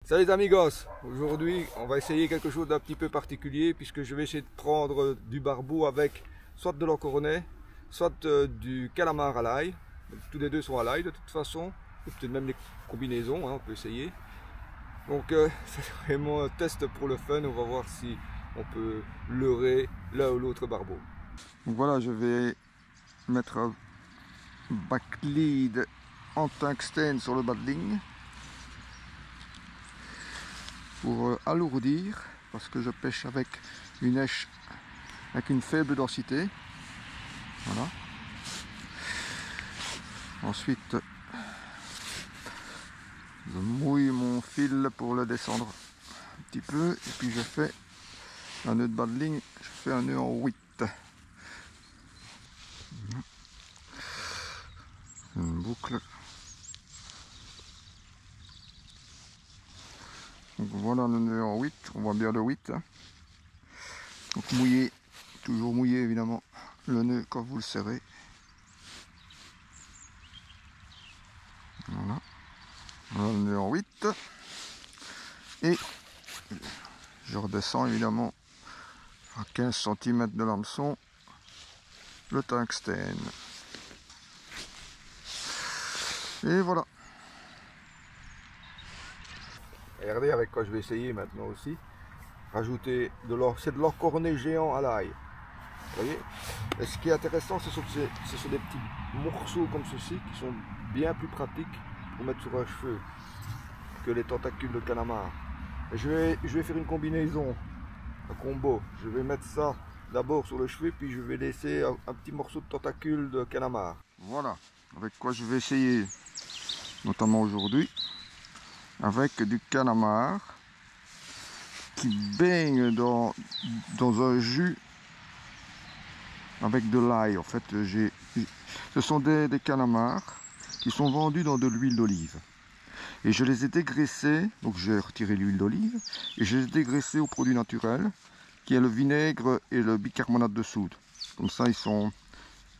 Salut les amigos, aujourd'hui on va essayer quelque chose d'un petit peu particulier puisque je vais essayer de prendre du barbeau avec soit de l'encornet, soit du calamar à l'ail. Tous les deux sont à l'ail de toute façon, ou peut-être même les combinaisons, hein, on peut essayer. Donc c'est vraiment un test pour le fun, on va voir si on peut leurrer l'un ou l'autre barbeau. Donc voilà, je vais mettre un backlead en tungstène sur le bas de ligne pour alourdir, parce que je pêche avec une èche avec une faible densité. Voilà. Ensuite, je mouille mon fil pour le descendre un petit peu, et puis je fais un nœud de bas de ligne, je fais un nœud en 8. Une boucle. Donc voilà le nœud en 8, on voit bien le 8. Donc mouillé, toujours mouillé évidemment, le nœud quand vous le serrez. Voilà, voilà le nœud en 8. Et je redescends évidemment à 15 cm de l'hameçon le tungstène. Et voilà. Regardez avec quoi je vais essayer maintenant aussi. Rajouter c'est de l'encornet géant à l'ail. Vous voyez? Et ce qui est intéressant, ce sont des petits morceaux comme ceci qui sont bien plus pratiques pour mettre sur un cheveu que les tentacules de calamar. Et je vais faire une combinaison, un combo. Je vais mettre ça d'abord sur le cheveu, puis je vais laisser un petit morceau de tentacule de calamar. Voilà, avec quoi je vais essayer, notamment aujourd'hui, avec du calamar qui baigne dans un jus avec de l'ail. En fait, ce sont des calamars qui sont vendus dans de l'huile d'olive. Et je les ai dégraissés, donc j'ai retiré l'huile d'olive, et je les ai dégraissés au produit naturel, qui est le vinaigre et le bicarbonate de soude. Comme ça, ils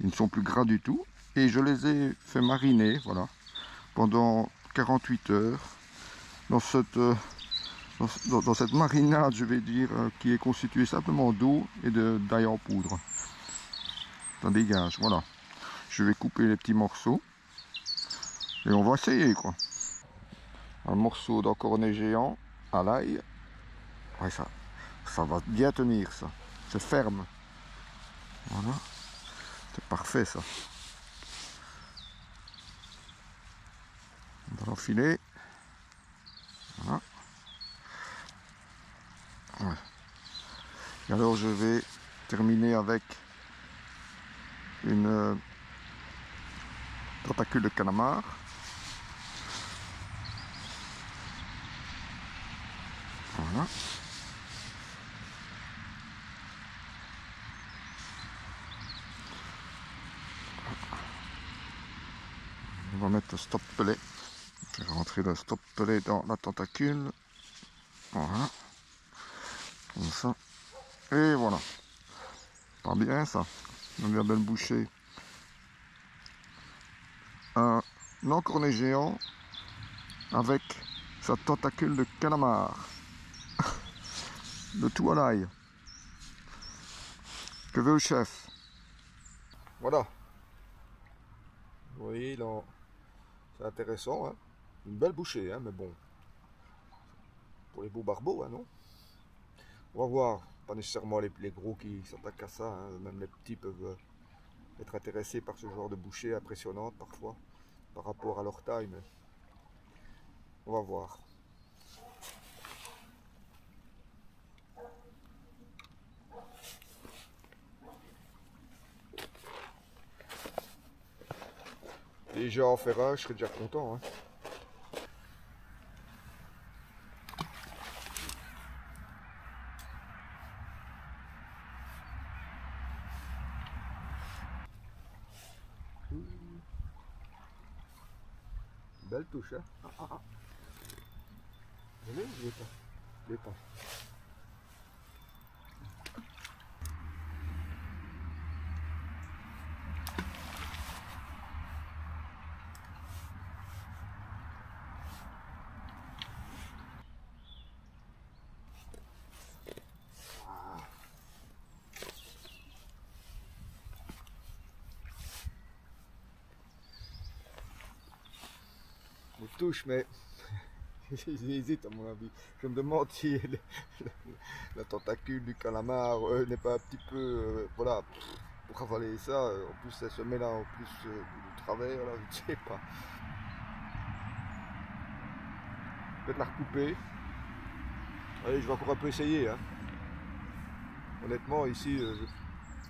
ne sont plus gras du tout. Et je les ai fait mariner, voilà, pendant 48 heures, dans cette marinade, je vais dire, qui est constituée simplement d'eau et d'ail en poudre. Ça dégage, voilà. Je vais couper les petits morceaux, et on va essayer, quoi. Un morceau d'encornet géant à l'ail. Ouais, ça va bien tenir, ça. C'est ferme. Voilà. C'est parfait, ça. On va l'enfiler. Voilà. Ouais. Et alors, je vais terminer avec une tentacule de calamar. Voilà. On va mettre le stop pellet. Je vais rentrer le stop pellet dans la tentacule. Voilà. Comme ça. Et voilà. Pas bien ça. On a bien belle bouchée. Un encornet géant avec sa tentacule de calamar. Le tout à l'ail. Que veut le chef? Voilà. Vous voyez, là, c'est intéressant, hein. Une belle bouchée, hein, mais bon. Pour les beaux barbeaux, hein, non? On va voir. Pas nécessairement les gros qui s'attaquent à ça, hein. Même les petits peuvent être intéressés par ce genre de bouchée impressionnante parfois, par rapport à leur taille, mais on va voir. Déjà en faire un, je serais déjà content, hein. Belle touche, hein. Vous voyez, je l'ai pas. touche, mais j'hésite à mon avis. Je me demande si la tentacule du calamar n'est pas un petit peu, voilà, pour avaler ça. En plus, elle se met là en plus du travers, là, je ne sais pas. Peut-être la recouper. Allez, je vais encore un peu essayer. Hein. Honnêtement, ici,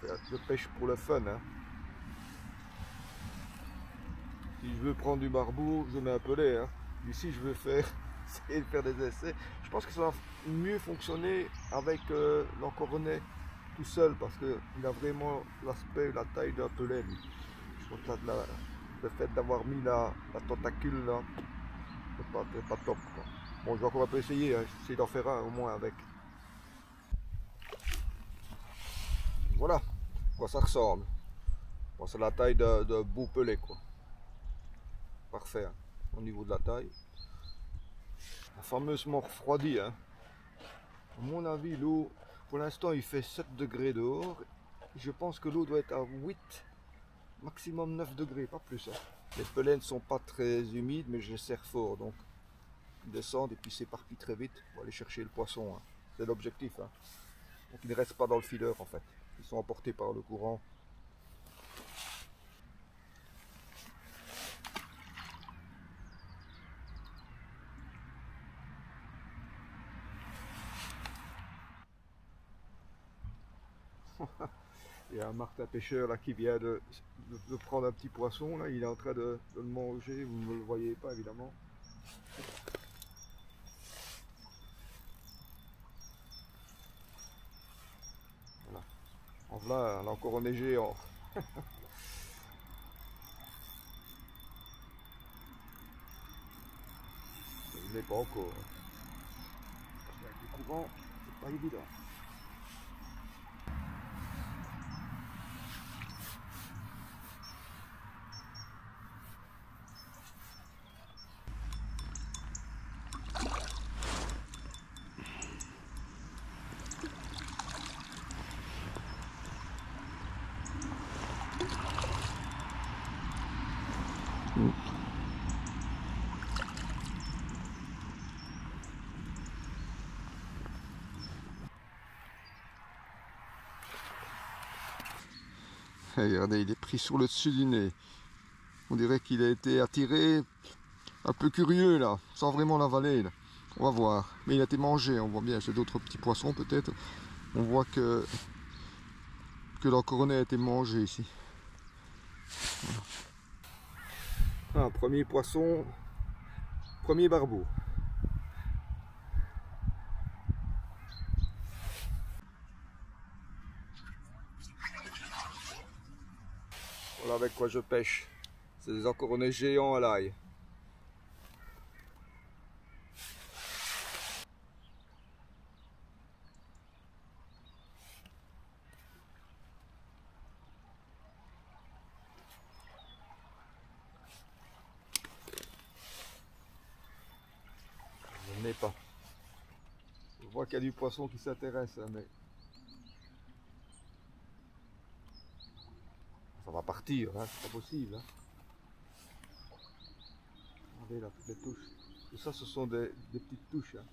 je pêche pour le fun. Hein. Si je veux prendre du barbeau, je mets un pellet. Hein. Ici, je veux essayer de faire des essais. Je pense que ça va mieux fonctionner avec l'encornet tout seul parce qu'il a vraiment l'aspect, la taille d'un pellet. Je pense que le fait d'avoir mis la tentacule là, c'est pas top. Quoi. Bon, je vais encore un peu essayer, hein. Essayer d'en faire un au moins avec. Voilà à quoi ça ressemble. Bon, c'est la taille de beau pellet quoi. Parfait hein, au niveau de la taille. Fameusement refroidi. Hein. À mon avis, l'eau, pour l'instant, il fait 7 degrés dehors. Je pense que l'eau doit être à 8, maximum 9 degrés, pas plus. Hein. Les pellets ne sont pas très humides, mais je les serre fort. Donc, ils descendent et puis s'éparpillent très vite pour aller chercher le poisson. Hein. C'est l'objectif. Hein. Donc, ils ne restent pas dans le fileur en fait. Ils sont emportés par le courant. Il y a un martin pêcheur là qui vient de prendre un petit poisson là, il est en train de le manger, vous ne le voyez pas évidemment. Voilà. En voilà, elle a encore enneigé en. Il n'est pas encore. Avec le courant, c'est pas évident. Regardez, il est pris sur le dessus du nez. On dirait qu'il a été attiré, un peu curieux là, sans vraiment l'avaler. On va voir. Mais il a été mangé, on voit bien, c'est d'autres petits poissons peut-être. On voit que l'encornet a été mangé ici. Voilà. Ah, premier poisson, premier barbeau. Voilà avec quoi je pêche. C'est des encornets géants à l'ail. Je n'ai pas. Je vois qu'il y a du poisson qui s'intéresse, hein, mais ça va partir, hein, c'est pas possible. Hein. Regardez là, toutes les touches. Tout ça, ce sont des petites touches. Hein.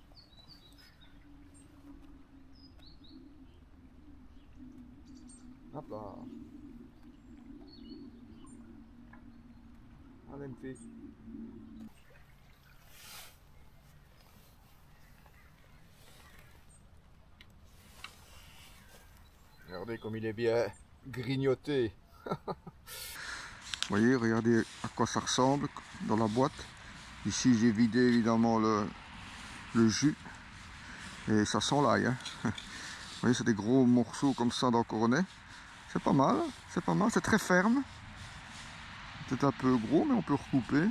Hop là. Allez, une fille. Regardez comme il est bien grignoté. Vous voyez, regardez à quoi ça ressemble dans la boîte. Ici, j'ai vidé évidemment le jus. Et ça sent l'ail. Hein. Vous voyez, c'est des gros morceaux comme ça d'encornet. C'est pas mal, c'est pas mal, c'est très ferme. C'est un peu gros, mais on peut recouper.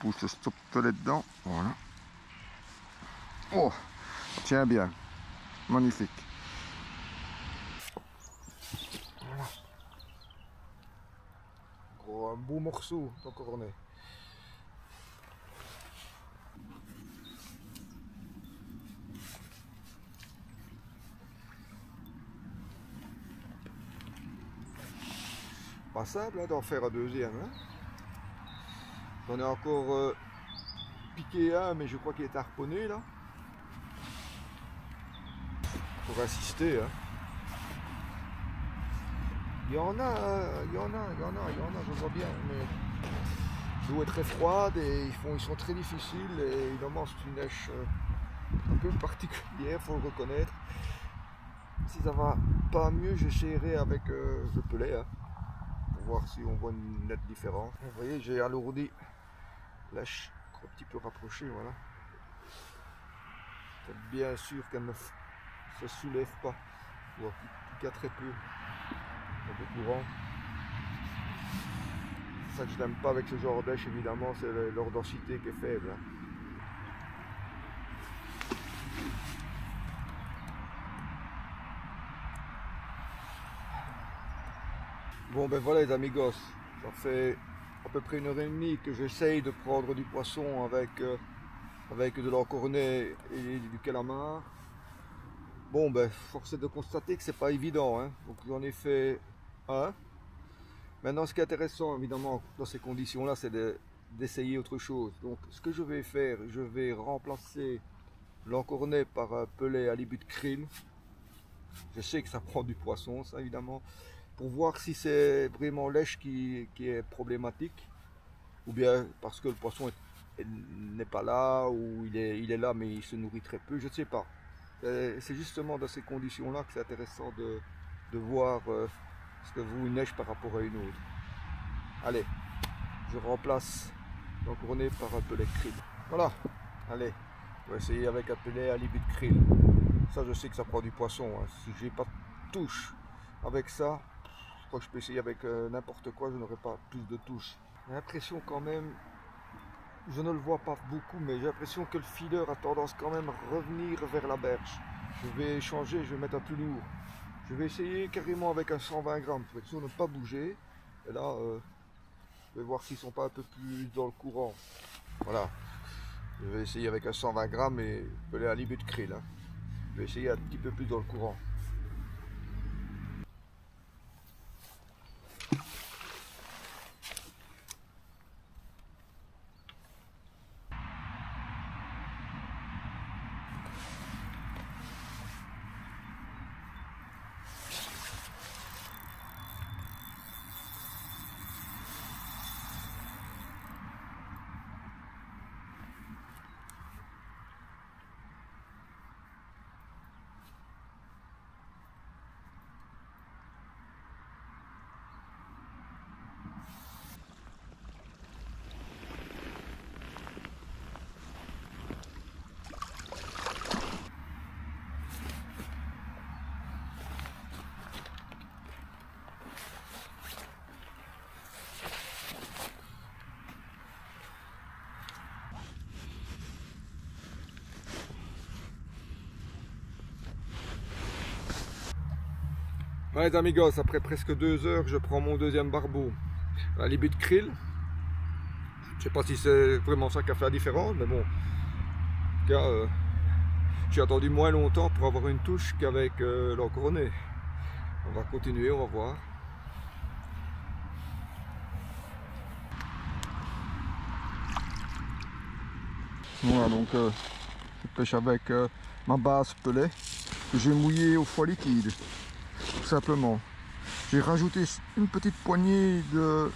Je pousse le stop pellet dedans, voilà. Oh, ça tient bien, magnifique. Voilà. beau morceau d'encornet. Pas simple hein, d'en faire un deuxième. Hein. J'en ai encore piqué un, mais je crois qu'il est harponné là. Pour insister. Hein. Il y en a, je vois bien, mais l'eau est très froide et ils sont très difficiles et évidemment c'est une neige un peu particulière, faut le reconnaître. Si ça va pas mieux, j'essaierai avec le pelet, hein, pour voir si on voit une nette différence. Vous voyez, j'ai alourdi la lèche un petit peu rapprochée, voilà. C'est bien sûr qu'elle ne se soulève pas, ou en tout cas très peu. De courant. C'est ça que je n'aime pas avec ce genre d'èche, évidemment, c'est leur densité qui est faible. Bon ben voilà les amigos, ça fait à peu près 1h30 que j'essaye de prendre du poisson avec de l'encornet et du calamar. Bon ben force est de constater que c'est pas évident, hein. Donc j'en ai fait un. Maintenant, ce qui est intéressant, évidemment, dans ces conditions-là, c'est d'essayer autre chose. Donc, ce que je vais faire, je vais remplacer l'encornet par un pelet à halibut krill. Je sais que ça prend du poisson, ça, évidemment, pour voir si c'est vraiment l'èche qui est problématique, ou bien parce que le poisson n'est pas là, ou il est là, mais il se nourrit très peu, je ne sais pas. C'est justement dans ces conditions-là que c'est intéressant de voir ce que vaut une neige par rapport à une autre. Allez, je remplace l'encornet par un pelet krill. Voilà, allez, on va essayer avec un pelet à halibut krill. Ça, je sais que ça prend du poisson. Hein. Si j'ai pas de touche avec ça, je crois que je peux essayer avec n'importe quoi, je n'aurai pas plus de touche. J'ai l'impression quand même, je ne le vois pas beaucoup, mais j'ai l'impression que le feeder a tendance quand même à revenir vers la berge. Je vais changer, je vais mettre un plus lourd. Je vais essayer carrément avec un 120 grammes, pour être sûr de ne pas bouger. Et là, je vais voir s'ils ne sont pas un peu plus dans le courant. Voilà. Je vais essayer avec un 120 grammes et peler à halibut krill. Hein. Je vais essayer un petit peu plus dans le courant. Ouais les amigos, après presque 2 heures, je prends mon deuxième barbeau. À halibut krill. Je sais pas si c'est vraiment ça qui a fait la différence, mais bon. En tout cas, j'ai attendu moins longtemps pour avoir une touche qu'avec l'encornet. On va continuer, on va voir. Voilà, donc je pêche avec ma base pelet que j'ai mouillé au foie liquide, tout simplement. J'ai rajouté une petite poignée de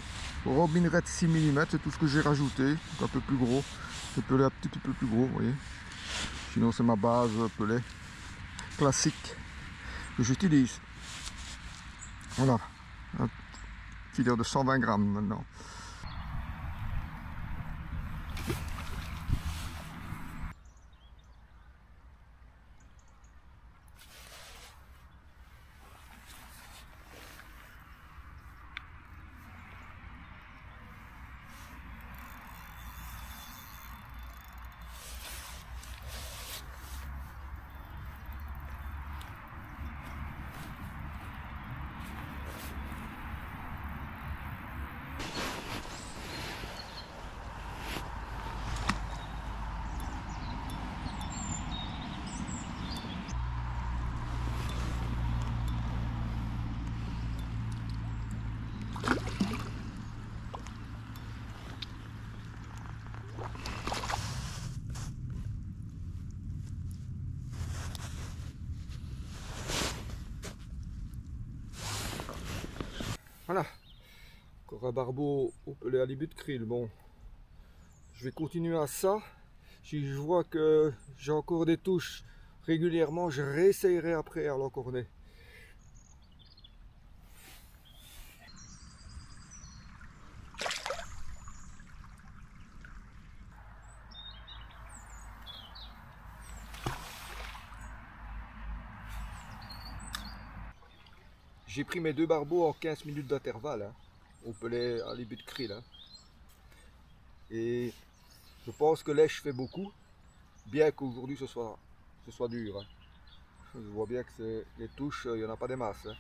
Robin Red 6 mm, c'est tout ce que j'ai rajouté, donc un peu plus gros, le pelet un petit peu plus gros, vous voyez. Sinon c'est ma base pelet classique que j'utilise. Voilà, un feeder de 120 grammes maintenant. pour un barbeau au pelé à l'ibut de krill. Bon, je vais continuer à ça. Si je vois que j'ai encore des touches régulièrement, je réessayerai après à l'encorner. J'ai pris mes 2 barbeaux en 15 minutes d'intervalle, hein, au pelé à l'ibut de krill. Hein. Et je pense que lèche fait beaucoup, bien qu'aujourd'hui ce soit dur. Hein. Je vois bien que les touches, il n'y en a pas des masses. Hein.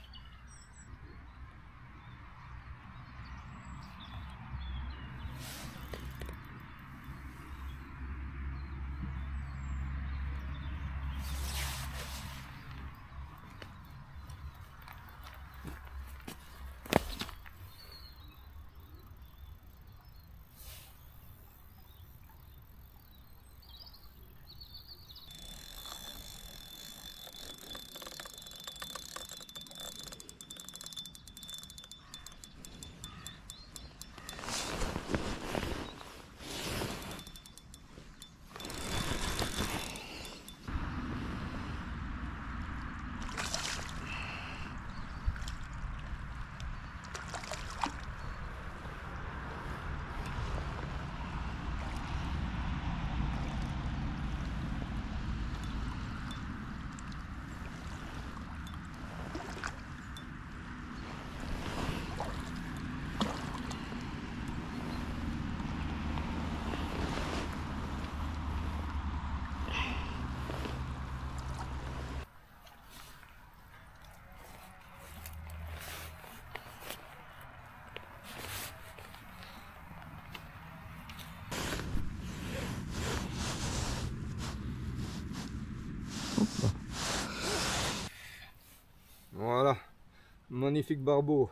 Voilà, magnifique barbeau.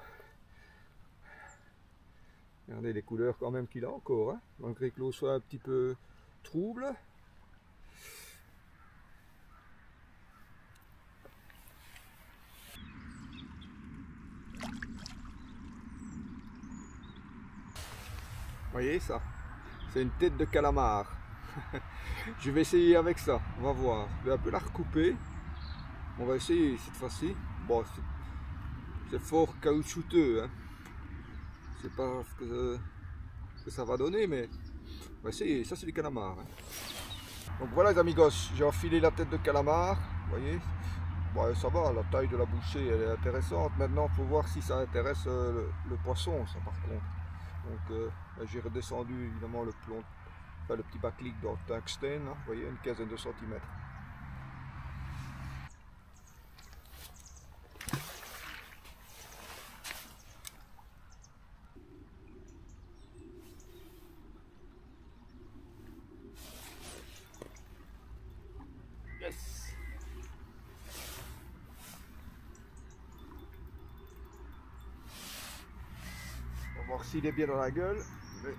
Regardez les couleurs quand même qu'il a encore, hein, malgré que l'eau soit un petit peu trouble. Voyez ça, c'est une tête de calamar. Je vais essayer avec ça, on va voir. Je vais un peu la recouper. On va essayer cette fois-ci. Bon, c'est fort caoutchouteux. Hein. Je sais pas ce que ça va donner, mais on va essayer. Ça, c'est du calamar. Hein. Donc voilà les amigos, j'ai enfilé la tête de calamar. Vous voyez, bon, ça va, la taille de la bouchée elle est intéressante. Maintenant, il faut voir si ça intéresse le poisson, ça par contre. Donc j'ai redescendu évidemment le plomb, enfin, le petit backlick dans le tungstène, hein, vous voyez, une quinzaine de centimètres. Yes. On va voir s'il est bien dans la gueule, mais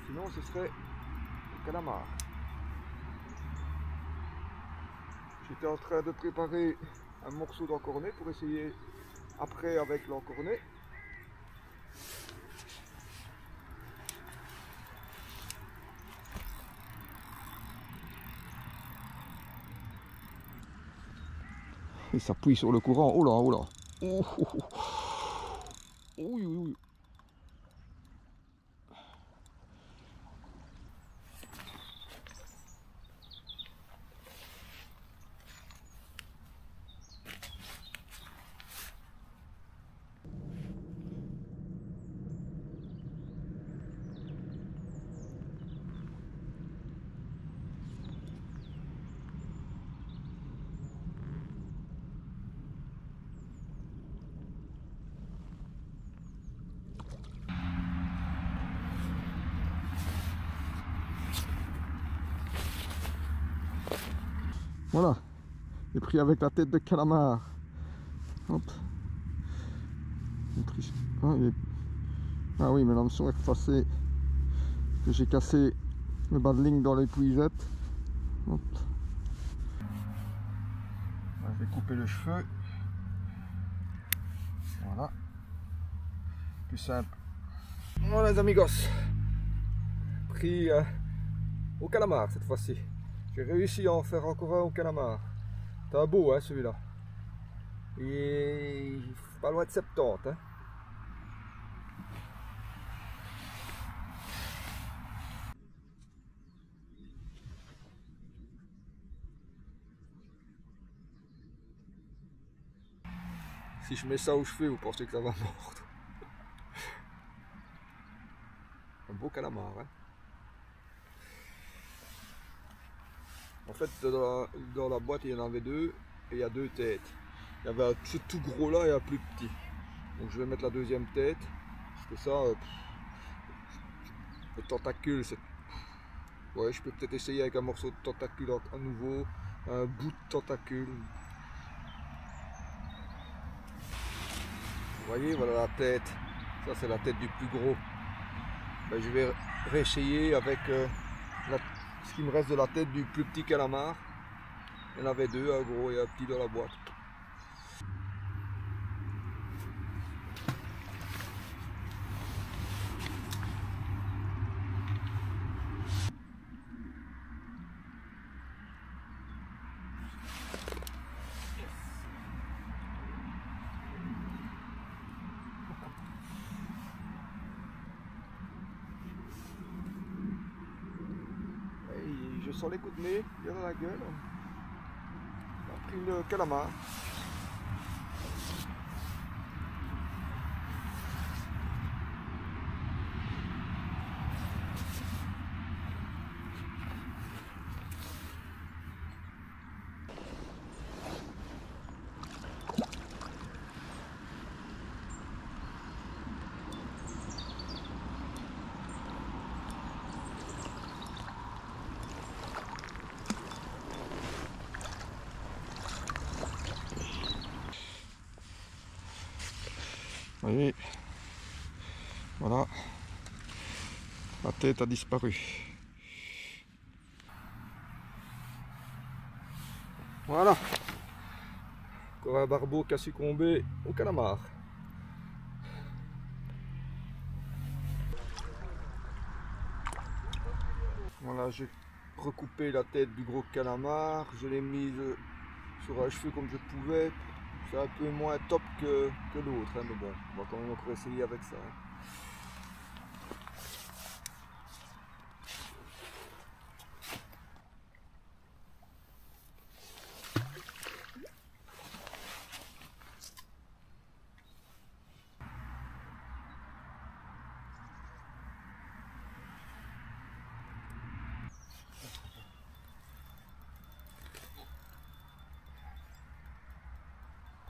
sinon ce serait le calamar. J'étais en train de préparer un morceau d'encornet pour essayer après avec l'encornet. Il s'appuie sur le courant. Oh là, oh là. Oh, oh, oh. Oui, oui, oui. Voilà, j'ai pris avec la tête de calamar. Hop. Ah oui, mais l'hameçon est effacé. J'ai cassé le bas de ligne dans l'épuisette. Hop. Je vais couper le cheveu. Voilà. Plus simple Voilà les amigos, pris au calamar cette fois-ci. J'ai réussi à en faire encore un au calamar. T'as beau hein celui-là. Et pas loin de 70 hein. Si je mets ça aux cheveux, vous pensez que ça va mordre. Un beau calamar hein. En fait, dans la boîte, il y en avait deux et il y a deux têtes. Il y avait un tout gros là et un plus petit. Donc je vais mettre la deuxième tête. Parce que ça, le tentacule, c'est... Ouais, je peux peut-être essayer avec un morceau de tentacule à nouveau. Un bout de tentacule. Vous voyez, voilà la tête. Ça, c'est la tête du plus gros. Ben, je vais réessayer avec ce qui me reste de la tête du plus petit calamar. Il y en avait deux, un gros et un petit dans la boîte. Et je sens les coups de nez, bien dans la gueule. On a pris le calamar. Vous voyez, voilà, la tête a disparu. Voilà, encore un barbeau qui a succombé au calamar. Voilà, j'ai recoupé la tête du gros calamar, je l'ai mise sur un cheveu comme je pouvais. C'est un peu moins top que l'autre, hein, mais bon, on va quand même encore essayer avec ça.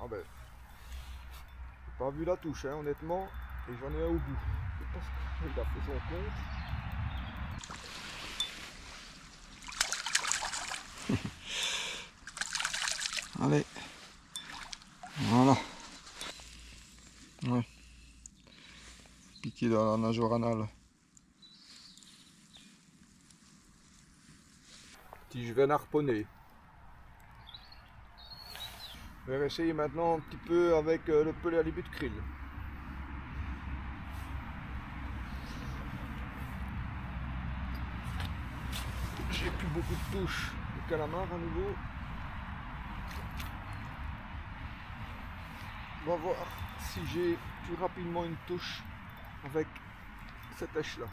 Ah ben, j'ai pas vu la touche, hein, honnêtement, et j'en ai un au bout. Je pense qu'il a fait son compte. Allez, voilà. Ouais. Piqué dans la nageoire anale. Si je vais harponner. Je vais essayer maintenant un petit peu avec le pelé à début de krill. J'ai plus beaucoup de touches de calamar à nouveau. On va voir si j'ai plus rapidement une touche avec cette hache là.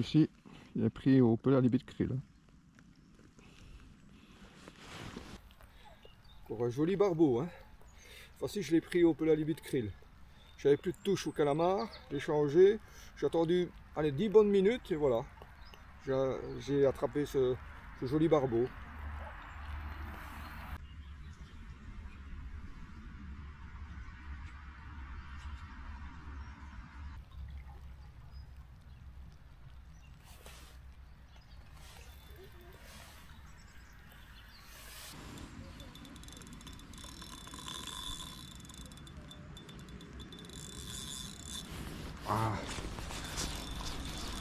Ici, il est pris au pelet à libit krill. Pour un joli barbeau, hein. Voici, je l'ai pris au pelet à libit krill. J'avais plus de touche au calamar, j'ai changé, j'ai attendu allez, 10 bonnes minutes et voilà. J'ai attrapé ce joli barbeau. Ah,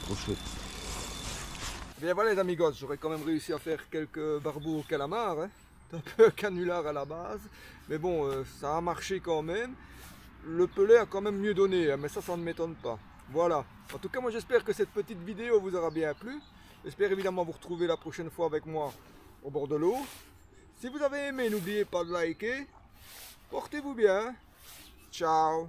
trop chouette. Bien voilà les amigos, j'aurais quand même réussi à faire quelques barbeaux au calamar, hein. C'est un peu un canular à la base, mais bon, ça a marché quand même. Le pelet a quand même mieux donné, hein, mais ça ne m'étonne pas. Voilà, en tout cas moi j'espère que cette petite vidéo vous aura bien plu. J'espère évidemment vous retrouver la prochaine fois avec moi au bord de l'eau. Si vous avez aimé, n'oubliez pas de liker. Portez-vous bien. Ciao.